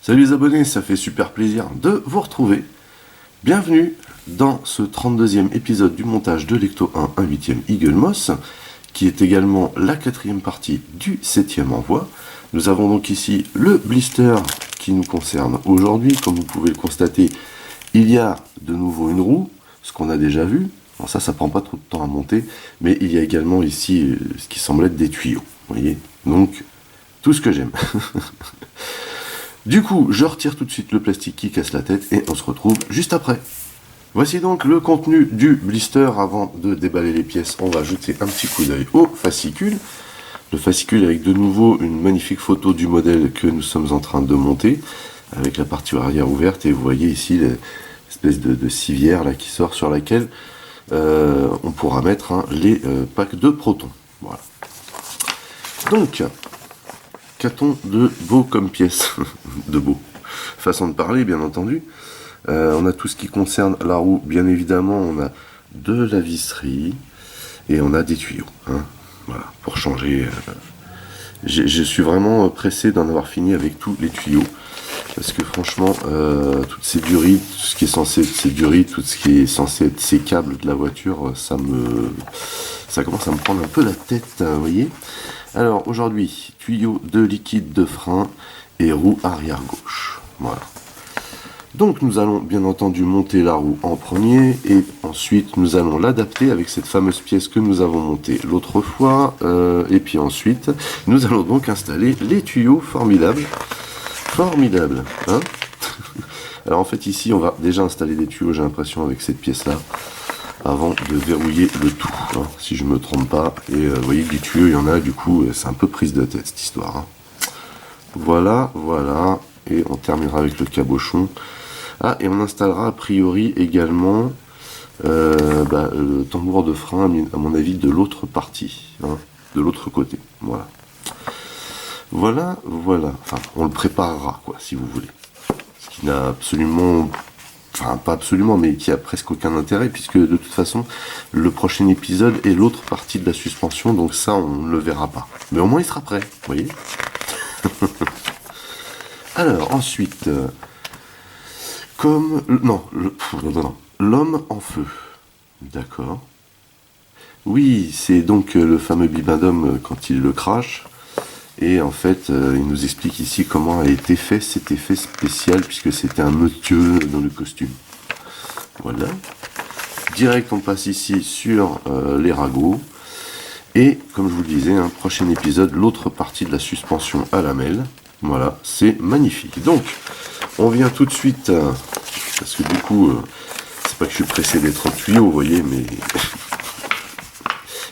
Salut les abonnés, ça fait super plaisir de vous retrouver. Bienvenue dans ce 32e épisode du montage de Lecto 1, un 8e Eagle Moss, qui est également la 4e partie du 7e envoi. Nous avons donc ici le blister qui nous concerne aujourd'hui. Comme vous pouvez le constater, il y a de nouveau une roue, ce qu'on a déjà vu. Alors ça prend pas trop de temps à monter, mais il y a également ici ce qui semble être des tuyaux. Vous voyez, donc tout ce que j'aime. Du coup, je retire tout de suite le plastique qui casse la tête et on se retrouve juste après. Voici donc le contenu du blister. Avant de déballer les pièces, on va jeter un petit coup d'œil au fascicule. Le fascicule avec de nouveau une magnifique photo du modèle que nous sommes en train de monter, avec la partie arrière ouverte, et vous voyez ici l'espèce de civière là qui sort sur laquelle on pourra mettre les packs de protons. Voilà. Donc, qu'a-t-on de beau comme pièce? De beau. Façon de parler, bien entendu. On a tout ce qui concerne la roue, bien évidemment. On a de la visserie et on a des tuyaux. Voilà, pour changer. Je suis vraiment pressé d'en avoir fini avec tous les tuyaux. Parce que franchement, toutes ces durites, tout ce qui est censé être ces durites, tout ce qui est censé être ces câbles de la voiture, ça commence à me prendre un peu la tête, vous voyez. Alors aujourd'hui, tuyau de liquide de frein et roue arrière gauche. Voilà. Donc nous allons bien entendu monter la roue en premier et ensuite nous allons l'adapter avec cette fameuse pièce que nous avons montée l'autre fois. Et puis ensuite, nous allons donc installer les tuyaux formidables. Formidables, hein. Alors en fait ici, on va déjà installer des tuyaux, j'ai l'impression, avec cette pièce-là, avant de verrouiller le tout, si je me trompe pas. Et vous voyez que les tuyaux, il y en a, du coup, c'est un peu prise de tête cette histoire. Voilà, voilà, et on terminera avec le cabochon. Ah, et on installera a priori également le tambour de frein, à mon avis, de l'autre partie, de l'autre côté. Voilà. Voilà, voilà. Enfin, on le préparera, quoi, si vous voulez. Ce qui n'a absolument... Enfin, pas absolument, mais qui a presque aucun intérêt, puisque de toute façon, le prochain épisode est l'autre partie de la suspension, donc ça, on ne le verra pas. Mais au moins, il sera prêt, vous voyez. Alors, ensuite, l'homme en feu. D'accord. Oui, c'est donc le fameux bibendum quand il le crache. Et en fait, il nous explique ici comment a été fait cet effet spécial, puisque c'était un monsieur dans le costume. Voilà. Direct, on passe ici sur les ragots. Et, comme je vous le disais, prochain épisode, l'autre partie de la suspension à lamelles. Voilà, c'est magnifique. Donc, on vient tout de suite, parce que du coup, c'est pas que je suis pressé d'être au tuyau, vous voyez, mais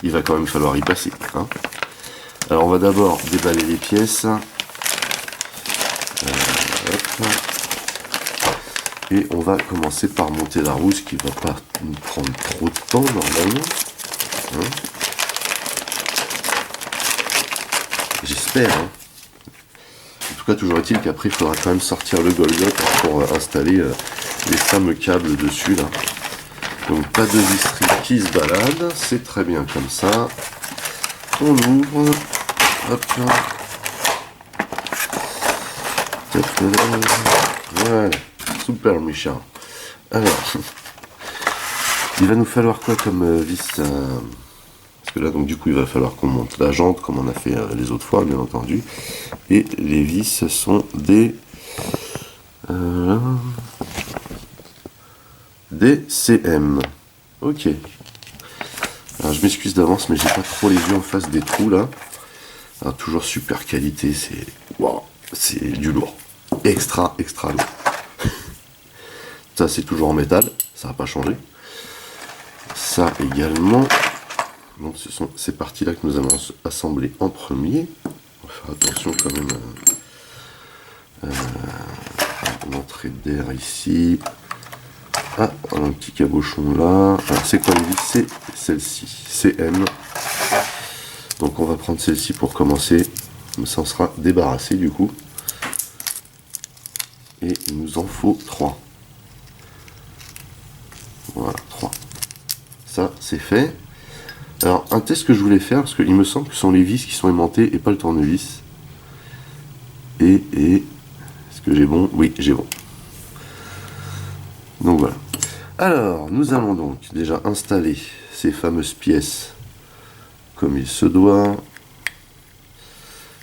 il va quand même falloir y passer. Alors on va d'abord déballer les pièces. Et on va commencer par monter la roue, ce qui va pas nous prendre trop de temps normalement. J'espère. En tout cas, toujours est-il qu'après il faudra quand même sortir le Golgot pour installer les fameux câbles dessus là. Donc pas de visserie qui se balade, c'est très bien comme ça. On ouvre. Hop là. Voilà. Super méchant. Alors. Il va nous falloir quoi comme vis parce que là, donc du coup, il va falloir qu'on monte la jante comme on a fait les autres fois, bien entendu. Et les vis sont des CM. Ok. Alors, je m'excuse d'avance, mais j'ai pas trop les yeux en face des trous là. Alors, toujours super qualité, c'est wow, c'est du lourd, extra lourd. Ça c'est toujours en métal, ça n'a pas changé. Ça également. Donc ce sont ces parties là que nous allons assembler en premier. On va faire attention quand même à l'entrée d'air ici. Ah, un petit cabochon là. Alors c'est quoi les vis? C'est celle-ci, CM. Donc on va prendre celle-ci pour commencer, comme ça on sera débarrassé du coup. Et il nous en faut 3. Voilà, 3. Ça c'est fait. Alors un test que je voulais faire, parce qu'il me semble que ce sont les vis qui sont aimantées et pas le tournevis. Et est-ce Est-ce que j'ai bon? Oui, j'ai bon. Donc voilà. Alors, nous allons donc déjà installer ces fameuses pièces comme il se doit.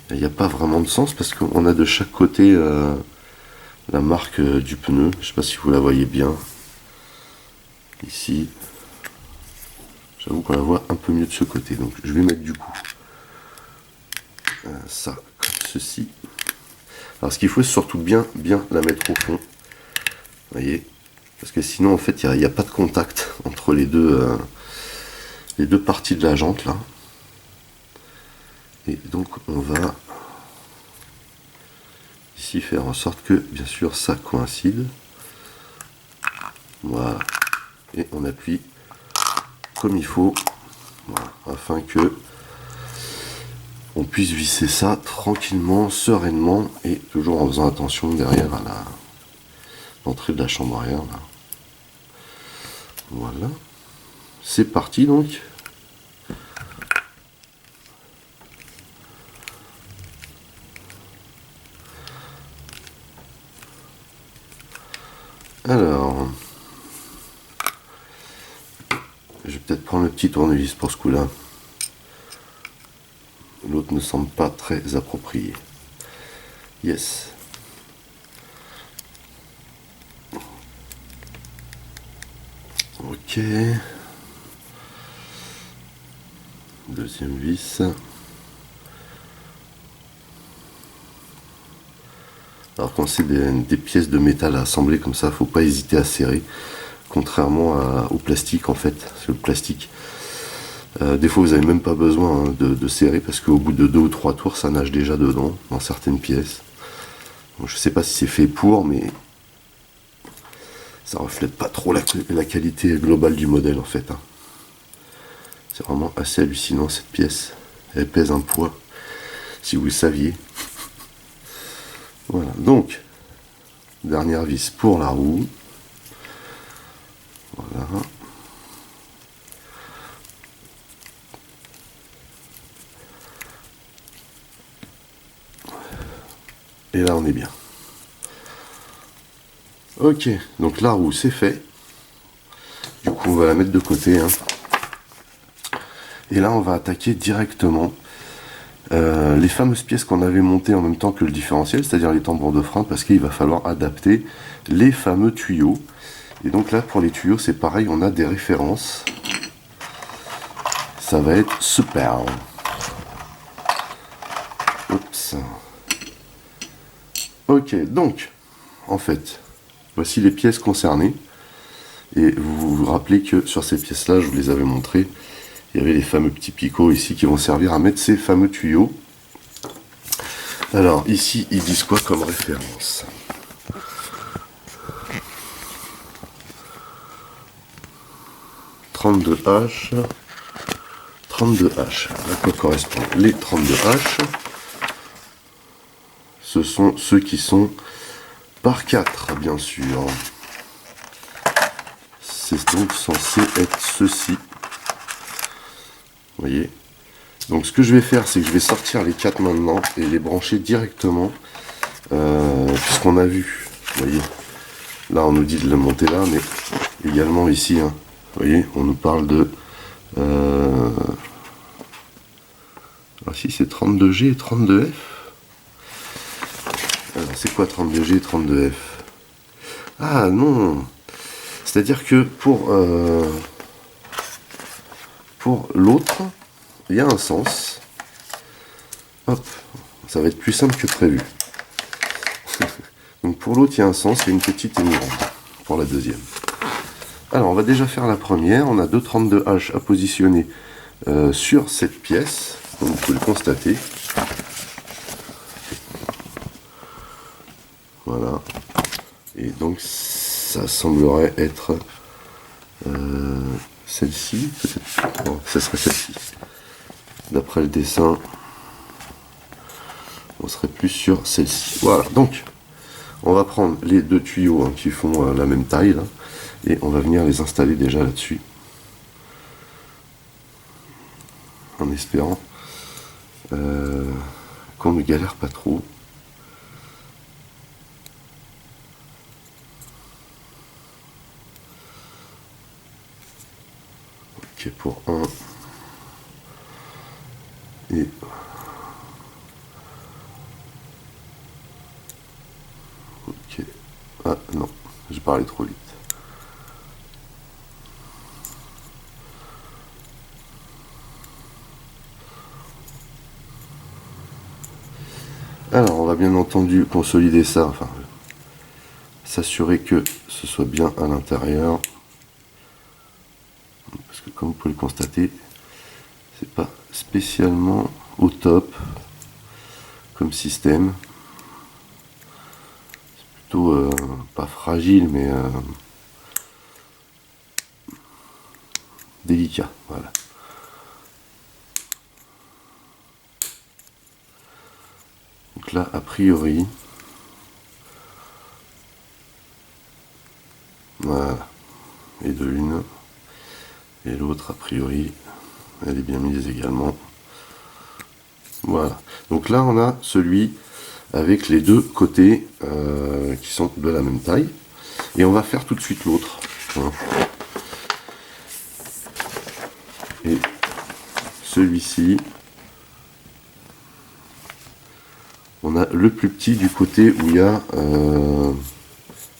Il n'y a pas vraiment de sens parce qu'on a de chaque côté la marque du pneu. Je ne sais pas si vous la voyez bien. Ici. J'avoue qu'on la voit un peu mieux de ce côté. Donc je vais mettre du coup ça comme ceci. Alors ce qu'il faut, c'est surtout bien la mettre au fond. Vous voyez, parce que sinon en fait il n'y a pas de contact entre les deux parties de la jante là. Et donc on va ici faire en sorte que bien sûr ça coïncide. Voilà. Et on appuie comme il faut. Voilà, afin que on puisse visser ça tranquillement, sereinement et toujours en faisant attention derrière à l'entrée de la chambre arrière là. Voilà, c'est parti donc. Alors, je vais peut-être prendre le petit tournevis pour ce coup-là. L'autre ne semble pas très approprié. Yes. Ok. Deuxième vis. Alors quand c'est des pièces de métal à assembler comme ça, faut pas hésiter à serrer. Contrairement au plastique en fait. C'est le plastique. Des fois vous n'avez même pas besoin de serrer parce qu'au bout de 2 ou 3 tours ça nage déjà dedans dans certaines pièces. Donc, je sais pas si c'est fait pour, mais ça reflète pas trop la qualité globale du modèle en fait. Hein. C'est vraiment assez hallucinant cette pièce. Elle pèse un poids, si vous le saviez. Voilà, donc dernière vis pour la roue. Voilà. Et là on est bien. Ok, donc la roue c'est fait. Du coup on va la mettre de côté. Hein. Et là on va attaquer directement les fameuses pièces qu'on avait montées en même temps que le différentiel, c'est-à-dire les tambours de frein, parce qu'il va falloir adapter les fameux tuyaux. Et donc là pour les tuyaux c'est pareil, on a des références. Ça va être super. Oups. Ok, donc en fait, voici les pièces concernées. Et vous vous rappelez que sur ces pièces-là, je vous les avais montrées, il y avait les fameux petits picots ici qui vont servir à mettre ces fameux tuyaux. Alors ici, ils disent quoi comme référence? « 32H, 32H. À quoi correspondent les 32H? Ce sont ceux qui sont par 4, bien sûr. C'est donc censé être ceci. Vous voyez? Donc ce que je vais faire, c'est que je vais sortir les 4 maintenant et les brancher directement, puisqu'on a vu, vous voyez, là on nous dit de le monter là, mais également ici, hein, vous voyez, on nous parle de... alors si c'est 32G et 32F. Alors c'est quoi 32G et 32F? Ah non! C'est-à-dire que pour l'autre, il y a un sens. Hop, ça va être plus simple que prévu. Donc pour l'autre, il y a un sens, il y a une petite et une grande pour la deuxième. Alors on va déjà faire la première. On a deux 32H à positionner sur cette pièce, comme vous pouvez le constater. Voilà. Et donc ça semblerait être celle-ci, peut-être. Non, ça serait celle-ci. D'après le dessin, on serait plus sur celle-ci. Voilà, donc on va prendre les deux tuyaux hein, qui font la même taille là, et on va venir les installer déjà là-dessus. En espérant qu'on ne galère pas trop. Ok, pour un. Et ok. Ah non, j'ai parlé trop vite. Alors, on va bien entendu consolider ça, enfin, s'assurer que ce soit bien à l'intérieur. Parce que comme vous pouvez le constater, c'est pas spécialement au top comme système. C'est plutôt pas fragile, mais délicat. Voilà. Donc là, a priori, voilà, et de une, et l'autre, a priori, elle est bien mise également. Voilà. Donc là, on a celui avec les deux côtés qui sont de la même taille. Et on va faire tout de suite l'autre. Voilà. Et celui-ci, on a le plus petit du côté où il y a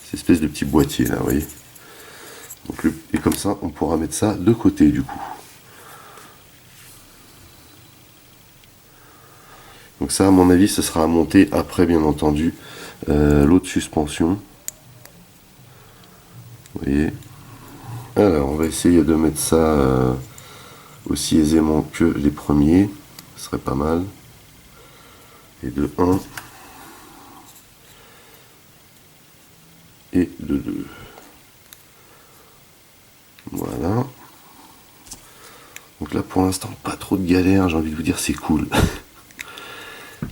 cette espèce de petit boîtier là, vous voyez. Donc et comme ça, on pourra mettre ça de côté du coup. Donc ça, à mon avis, ce sera à monter après, bien entendu, l'autre suspension. Vous voyez. Alors, on va essayer de mettre ça aussi aisément que les premiers. Ce serait pas mal. Et de 1. Et de 2. Voilà. Donc là, pour l'instant, pas trop de galère. J'ai envie de vous dire, c'est cool.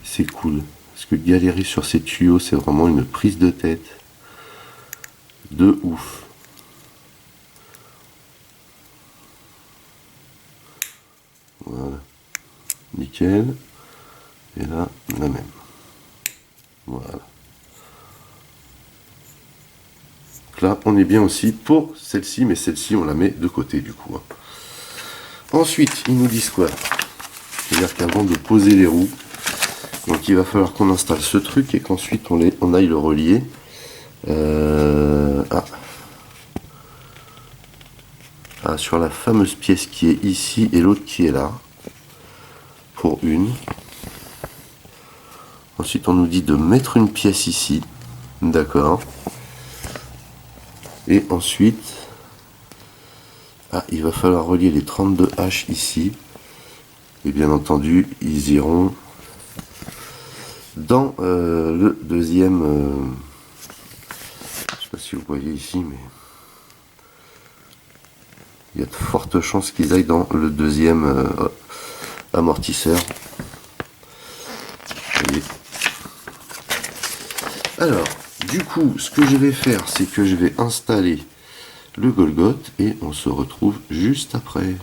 C'est cool. Parce que galérer sur ces tuyaux, c'est vraiment une prise de tête. De ouf. Voilà. Nickel. Et là, la même. Voilà. Donc là, on est bien aussi pour celle-ci, mais celle-ci, on la met de côté du coup. Ensuite, ils nous disent quoi? C'est-à-dire qu'avant de poser les roues, donc il va falloir qu'on installe ce truc et qu'ensuite on aille le relier. Sur la fameuse pièce qui est ici et l'autre qui est là. Pour une. Ensuite, on nous dit de mettre une pièce ici. D'accord. Et ensuite, il va falloir relier les 32H ici. Et bien entendu, ils iront dans le deuxième. Je sais pas si vous voyez ici, mais il y a de fortes chances qu'ils aillent dans le deuxième amortisseur. Voyez. Alors, du coup, ce que je vais faire, c'est que je vais installer le Golgoth et on se retrouve juste après.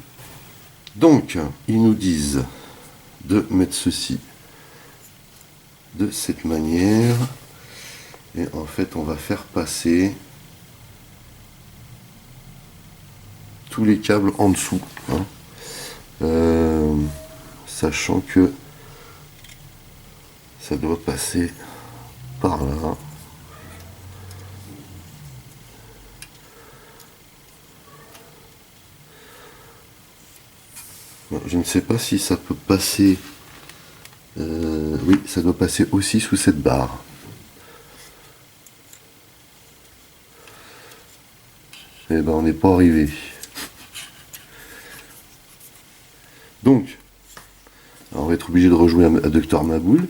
Donc, ils nous disent de mettre ceci de cette manière. Et en fait, on va faire passer tous les câbles en dessous. Sachant que ça doit passer par là. Je ne sais pas si ça peut passer. Oui, ça doit passer aussi sous cette barre. Eh ben, on n'est pas arrivé. Donc, on va être obligé de rejouer à Dr Maboul.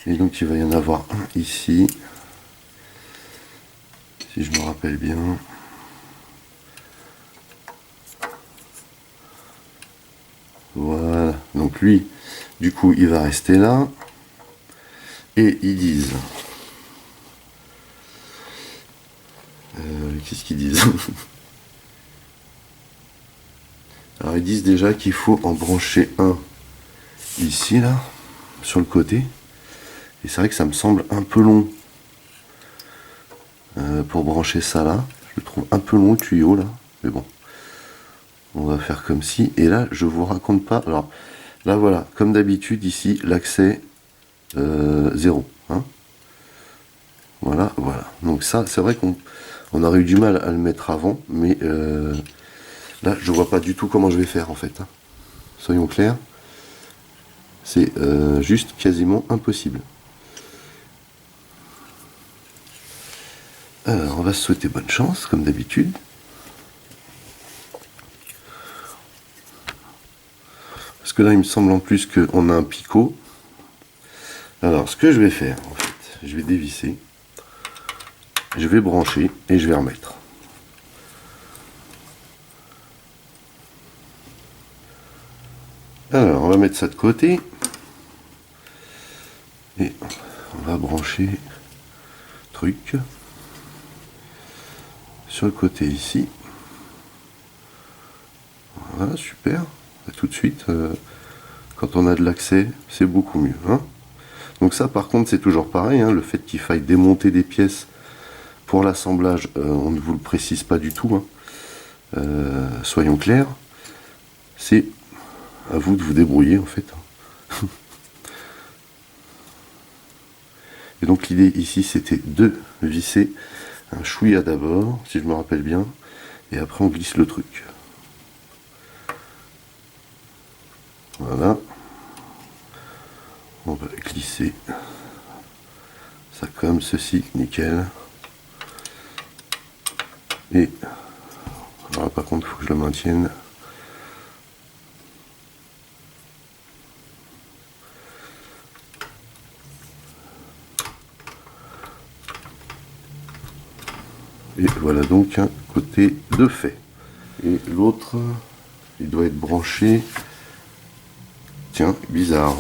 Et donc, il va y en avoir un ici. Si je me rappelle bien. Voilà. Donc lui, du coup, il va rester là. Et ils disent... Qu'est-ce qu'ils disent? Alors ils disent déjà qu'il faut en brancher un ici, là, sur le côté. Et c'est vrai que ça me semble un peu long. pour brancher ça là. Je le trouve un peu long le tuyau là, mais bon. On va faire comme si, et là je vous raconte pas, alors là voilà, comme d'habitude ici, l'accès 0. Hein. Voilà, voilà. Donc ça, c'est vrai qu'on aurait eu du mal à le mettre avant, mais là je vois pas du tout comment je vais faire en fait. Hein. Soyons clairs, c'est juste quasiment impossible. Alors on va se souhaiter bonne chance, comme d'habitude. Parce que là il me semble en plus qu'on a un picot. Alors ce que je vais faire, en fait, je vais dévisser. Je vais brancher et je vais remettre. Alors, on va mettre ça de côté. Et on va brancher truc sur le côté ici. Voilà, super. Tout de suite, quand on a de l'accès, c'est beaucoup mieux. Hein. Donc ça, par contre, c'est toujours pareil. Hein, le fait qu'il faille démonter des pièces pour l'assemblage, on ne vous le précise pas du tout. Hein. Soyons clairs. C'est à vous de vous débrouiller, en fait. Et donc l'idée ici, c'était de visser un chouïa d'abord, si je me rappelle bien, et après on glisse le truc. Voilà. On va glisser ça comme ceci, nickel. Et alors, par contre, il faut que je le maintienne. Et voilà donc un côté de fait. Et l'autre, il doit être branché. Tiens, bizarre.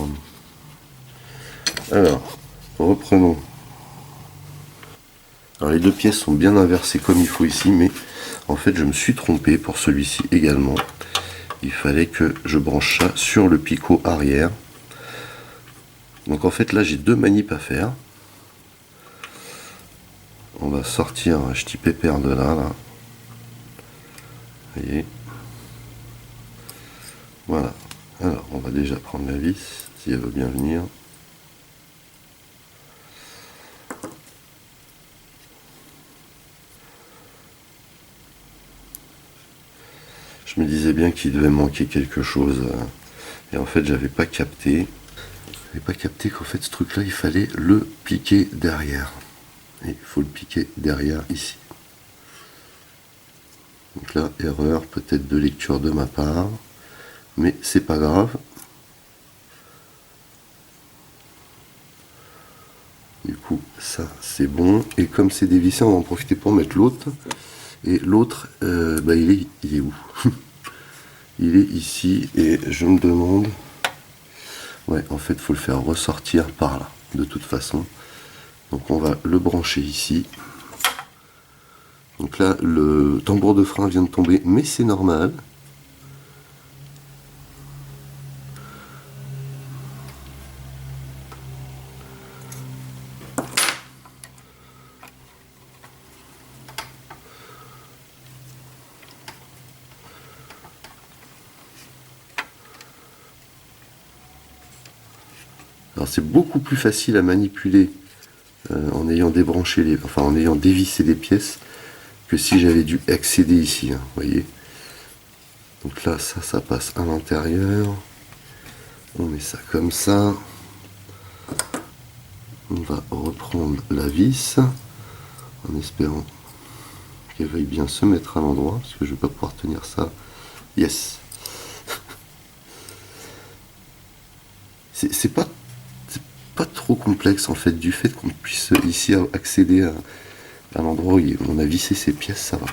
Alors, reprenons. Alors les deux pièces sont bien inversées comme il faut ici, mais en fait je me suis trompé pour celui-ci également. Il fallait que je branche ça sur le picot arrière. Donc en fait là j'ai deux manips à faire. On va sortir un petit pépère de là. Vous voyez. Voilà. Alors on va déjà prendre la vis, si elle veut bien venir. Je me disais bien qu'il devait manquer quelque chose. Et en fait j'avais pas capté. J'avais pas capté qu'en fait ce truc là il fallait le piquer derrière. Et il faut le piquer derrière ici. Donc là, erreur peut-être de lecture de ma part, mais c'est pas grave. Du coup, ça c'est bon. Et comme c'est dévissé, on va en profiter pour mettre l'autre. Et l'autre, bah, il est où? Il est ici et je me demande. Ouais, en fait, il faut le faire ressortir par là, de toute façon. Donc on va le brancher ici. Donc là, le tambour de frein vient de tomber, mais c'est normal. Alors c'est beaucoup plus facile à manipuler en ayant débranché les, enfin en ayant dévissé les pièces que si j'avais dû accéder ici. Hein, vous voyez. Donc là, ça passe à l'intérieur. On met ça comme ça. On va reprendre la vis en espérant qu'elle veuille bien se mettre à l'endroit parce que je ne vais pas pouvoir tenir ça. Yes. C'est pas trop complexe en fait du fait qu'on puisse ici accéder à l'endroit où on a vissé ces pièces, ça va.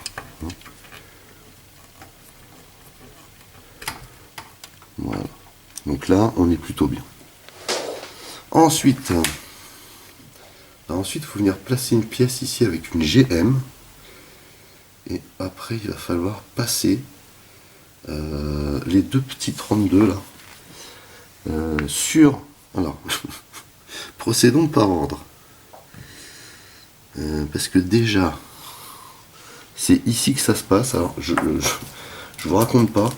Voilà. Donc là, on est plutôt bien. Ensuite, il faut venir placer une pièce ici avec une GM. Et après, il va falloir passer les deux petits 32 là sur. Alors, procédons par ordre. Parce que déjà, c'est ici que ça se passe. Alors, je vous raconte pas.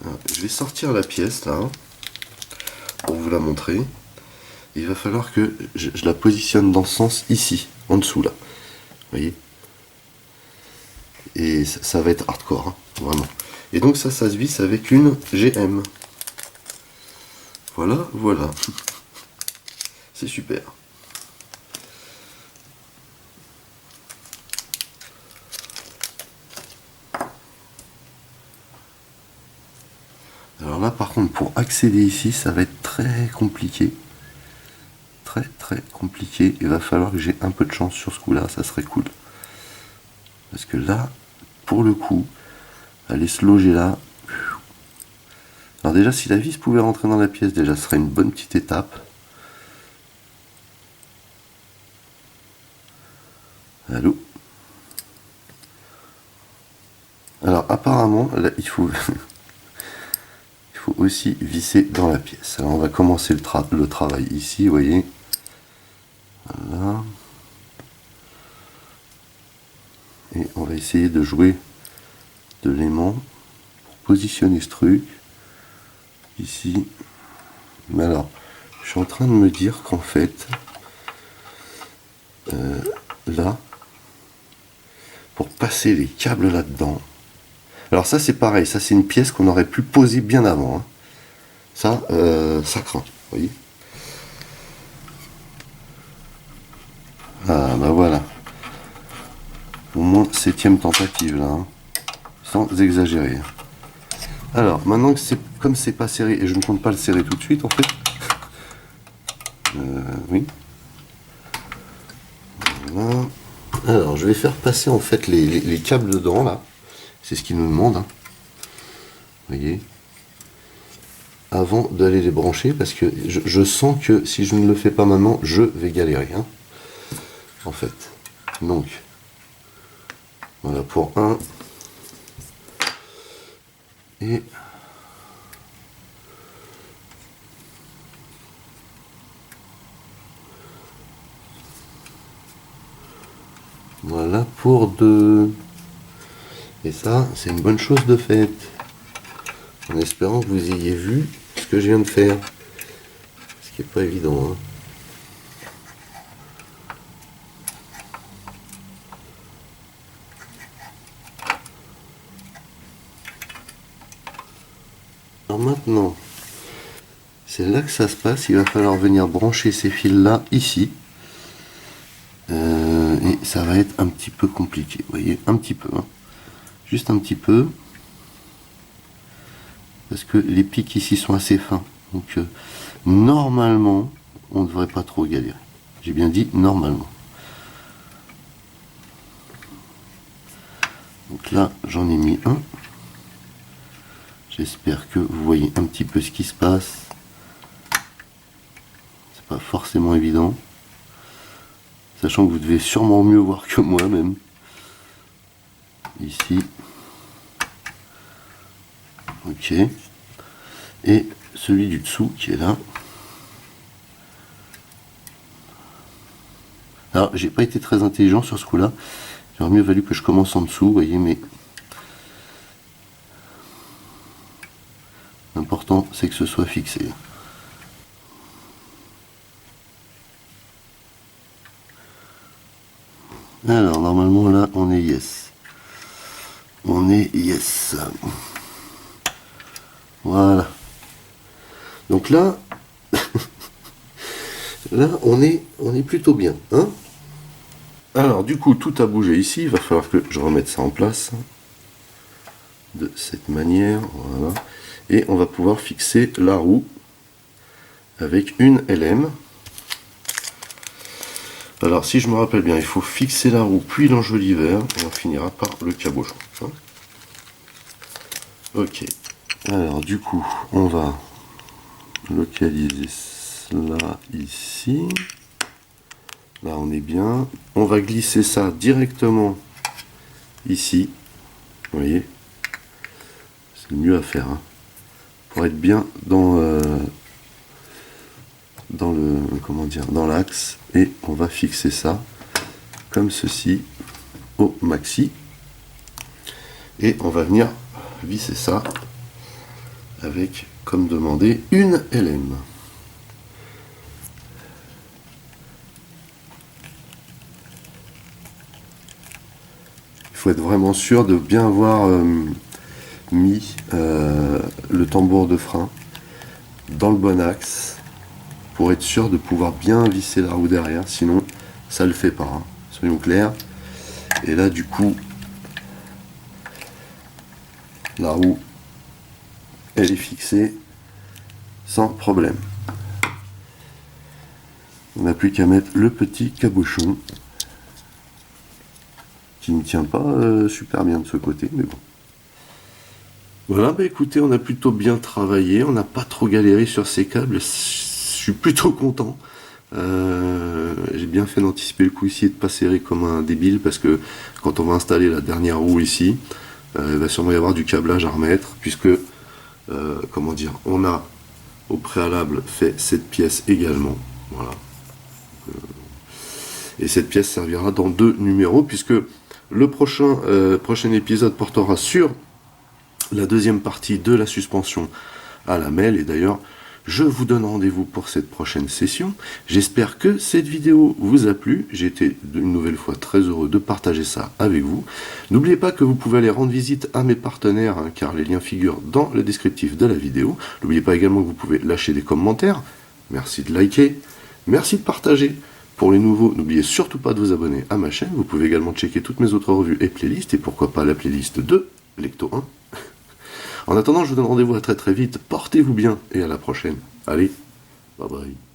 Alors, je vais sortir la pièce là, pour vous la montrer. Il va falloir que je la positionne dans ce sens ici, en dessous là. Vous voyez? Et ça va être hardcore, hein, vraiment. Et donc ça se visse avec une GM. Voilà, voilà. C'est super. Alors là, par contre, pour accéder ici, ça va être très compliqué. Très, très compliqué. Il va falloir que j'ai un peu de chance sur ce coup-là, ça serait cool. Parce que là, pour le coup, aller se loger là... Alors déjà, si la vis pouvait rentrer dans la pièce, déjà, ce serait une bonne petite étape. Allô? Alors apparemment, là, il faut... il faut aussi visser dans la pièce. Alors on va commencer le travail ici, vous voyez. Voilà. Et on va essayer de jouer de l'aimant pour positionner ce truc ici. Mais alors, je suis en train de me dire qu'en fait, là, pour passer les câbles là-dedans, alors ça c'est pareil, ça c'est une pièce qu'on aurait pu poser bien avant, hein. Ça, ça craint, vous voyez. Ah bah voilà, au moins 7e tentative là, hein. Sans exagérer. Alors maintenant que comme c'est pas serré, et je ne compte pas le serrer tout de suite en fait, oui. Voilà. Alors je vais faire passer en fait les câbles dedans là, c'est ce qu'il nous demande, hein. Vous voyez, avant d'aller les brancher, parce que je sens que si je ne le fais pas maintenant, je vais galérer, hein, en fait. Donc, voilà pour un. Et voilà pour deux. Et ça, c'est une bonne chose de fait. En espérant que vous ayez vu ce que je viens de faire. Ce qui n'est pas évident, hein. Alors maintenant, c'est là que ça se passe. Il va falloir venir brancher ces fils-là ici. Et ça va être un petit peu compliqué. Vous voyez, un petit peu, hein. Juste un petit peu. Parce que les pics ici sont assez fins. Donc normalement, on ne devrait pas trop galérer. J'ai bien dit normalement. Donc là, j'en ai mis un. J'espère que vous voyez un petit peu ce qui se passe. C'est pas forcément évident. Sachant que vous devez sûrement mieux voir que moi même. Ici. Ok. Et celui du dessous qui est là. Alors, j'ai pas été très intelligent sur ce coup-là. Il aurait mieux valu que je commence en dessous, vous voyez, mais l'important c'est que ce soit fixé. Alors, normalement là, on est yes. On est yes. Voilà. Donc là, là, on est plutôt bien, hein. Alors, du coup, tout a bougé ici. Il va falloir que je remette ça en place. De cette manière, voilà. Et on va pouvoir fixer la roue avec une LM. Alors, si je me rappelle bien, il faut fixer la roue, puis l'enjoliveur, et on finira par le cabochon, hein. Ok. Alors, du coup, on va localiser cela ici. Là, on est bien. On va glisser ça directement ici. Vous voyez, c'est le mieux à faire, hein, pour être bien dans dans le, comment dire, dans l'axe, et on va fixer ça comme ceci au maxi, et on va venir visser ça avec, comme demandé, une LM. Il faut être vraiment sûr de bien avoir mis le tambour de frein dans le bon axe pour être sûr de pouvoir bien visser la roue derrière, sinon ça le fait pas, hein. Soyons clairs. Et là du coup la roue elle est fixée sans problème. On n'a plus qu'à mettre le petit cabochon qui ne tient pas super bien de ce côté, mais bon. Voilà, bah écoutez, on a plutôt bien travaillé, on n'a pas trop galéré sur ces câbles, je suis plutôt content. J'ai bien fait d'anticiper le coup ici et de pas serrer comme un débile, parce que quand on va installer la dernière roue ici, il va sûrement y avoir du câblage à remettre, puisque, comment dire, on a au préalable fait cette pièce également, voilà. Et cette pièce servira dans 2 numéros, puisque le prochain épisode portera sur la deuxième partie de la suspension à lamelles. Et d'ailleurs, je vous donne rendez-vous pour cette prochaine session. J'espère que cette vidéo vous a plu. J'ai été une nouvelle fois très heureux de partager ça avec vous. N'oubliez pas que vous pouvez aller rendre visite à mes partenaires, hein, car les liens figurent dans le descriptif de la vidéo. N'oubliez pas également que vous pouvez lâcher des commentaires. Merci de liker. Merci de partager. Pour les nouveaux, n'oubliez surtout pas de vous abonner à ma chaîne. Vous pouvez également checker toutes mes autres revues et playlists, et pourquoi pas la playlist de Lecto 1. En attendant, je vous donne rendez-vous à très très vite. Portez-vous bien et à la prochaine. Allez, bye bye.